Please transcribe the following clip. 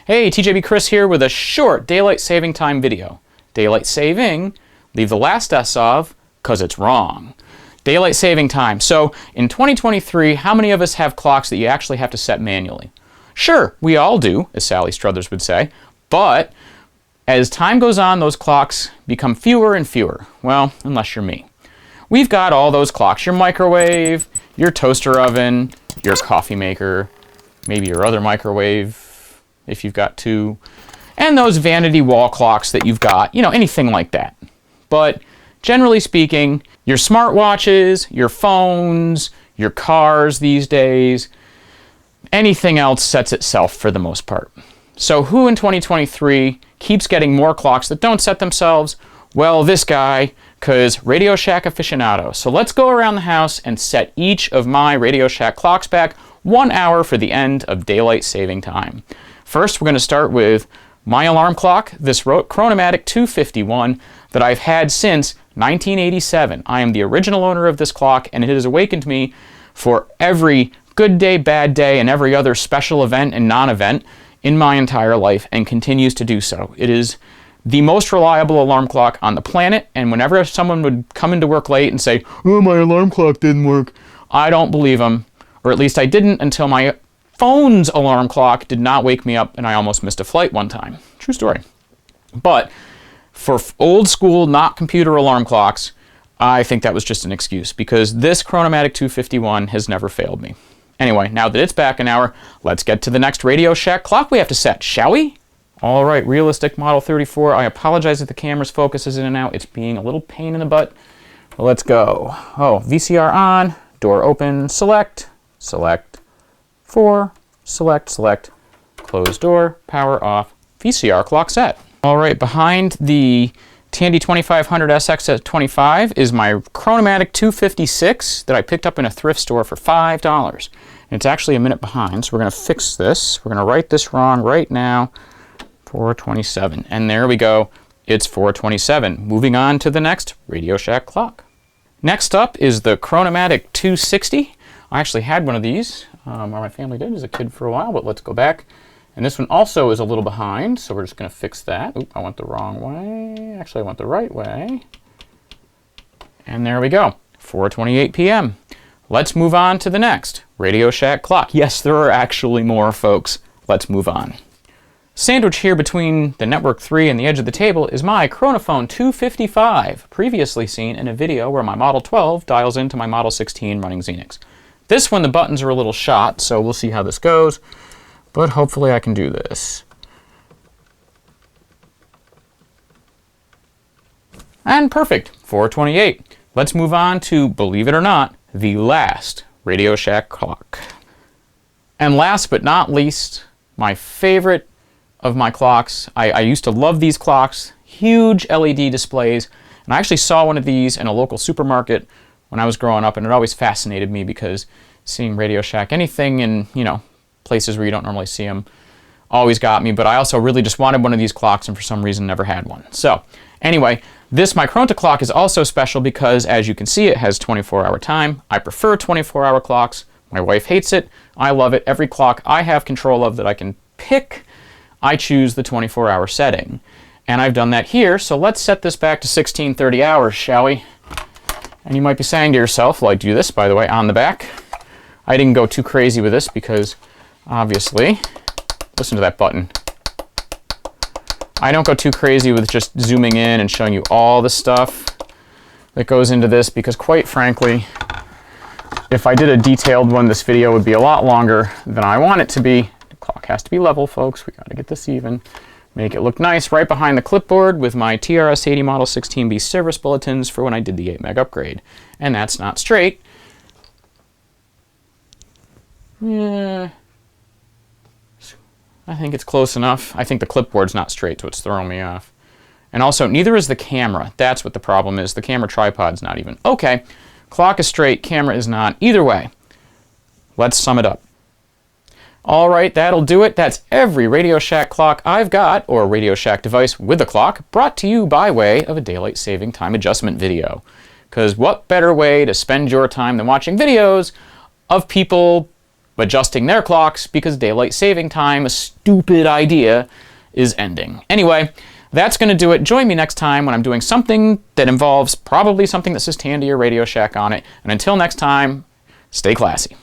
Hey, TJBChris here with a short daylight saving time video. Daylight saving, leave the last S off, because it's wrong. Daylight saving time. So in 2023, how many of us have clocks that you actually have to set manually? Sure, we all do, as Sally Struthers would say, but as time goes on, those clocks become fewer and fewer. Well, unless you're me. We've got all those clocks, your microwave, your toaster oven, your coffee maker, maybe your other microwave, if you've got two, and those vanity wall clocks that you've got, you know, anything like that. But generally speaking, your smartwatches, your phones, your cars these days, anything else sets itself for the most part. So who in 2023 keeps getting more clocks that don't set themselves? Well, this guy, because Radio Shack aficionado. So let's go around the house and set each of my Radio Shack clocks back 1 hour for the end of daylight saving time. First, we're going to start with my alarm clock, this Chronomatic 251 that I've had since 1987. I am the original owner of this clock, and it has awakened me for every good day, bad day, and every other special event and non-event in my entire life, and continues to do so. It is the most reliable alarm clock on the planet, and whenever someone would come into work late and say, "Oh, my alarm clock didn't work," I don't believe them, or at least I didn't until my phone's alarm clock did not wake me up and I almost missed a flight one time. True story. But for old school, not computer alarm clocks, I think that was just an excuse, because this Chronomatic 251 has never failed me. Anyway, now that it's back an hour, let's get to the next Radio Shack clock we have to set, shall we? All right, realistic Model 34. I apologize if the camera's focus is in and out. It's being a little pain in the butt. Well, let's go. Oh, VCR on, door open, select, 4, select, close door, power off, VCR clock set. All right, behind the Tandy 2500 SX at 25 is my Chronomatic 256 that I picked up in a thrift store for $5. And it's actually a minute behind, so we're going to fix this. We're going to write this wrong right now, 427. And there we go, it's 427. Moving on to the next Radio Shack clock. Next up is the Chronomatic 260. I actually had one of these, or my family did as a kid for a while, but let's go back. And this one also is a little behind, so we're just going to fix that. Oop, I went the wrong way. Actually, I went the right way. And there we go, 4:28 p.m. Let's move on to the next Radio Shack clock. Yes, there are actually more, folks. Let's move on. Sandwiched here between the Network 3 and the edge of the table is my Chronofone 255, previously seen in a video where my Model 12 dials into my Model 16 running Xenix. This one, the buttons are a little shot, so we'll see how this goes, but hopefully I can do this. And perfect, 4:28. Let's move on to, believe it or not, the last Radio Shack clock. And last but not least, my favorite of my clocks. I used to love these clocks, huge LED displays, and I actually saw one of these in a local supermarket when I was growing up, and it always fascinated me because seeing Radio Shack, anything in, you know, places where you don't normally see them, always got me, but I also really just wanted one of these clocks and for some reason never had one. So anyway, this Micronta clock is also special because, as you can see, it has 24-hour time. I prefer 24-hour clocks. My wife hates it. I love it. Every clock I have control of that I can pick, I choose the 24-hour setting. And I've done that here, so let's set this back to 16:30 hours, shall we? And you might be saying to yourself, well, I do this, by the way, on the back. I didn't go too crazy with this because, obviously, listen to that button. I don't go too crazy with just zooming in and showing you all the stuff that goes into this because, quite frankly, if I did a detailed one, this video would be a lot longer than I want it to be. The clock has to be level, folks. We got to get this even. Make it look nice right behind the clipboard with my TRS-80 Model 16B service bulletins for when I did the 8 meg upgrade. And that's not straight. Yeah, I think it's close enough. I think the clipboard's not straight, so it's throwing me off. And also, neither is the camera. That's what the problem is. The camera tripod's not even. Okay, clock is straight, camera is not. Either way, let's sum it up. All right, that'll do it. That's every Radio Shack clock I've got, or Radio Shack device with a clock, brought to you by way of a daylight saving time adjustment video. Because what better way to spend your time than watching videos of people adjusting their clocks because daylight saving time, a stupid idea, is ending. Anyway, that's going to do it. Join me next time when I'm doing something that involves probably something that says Tandy or Radio Shack on it. And until next time, stay classy.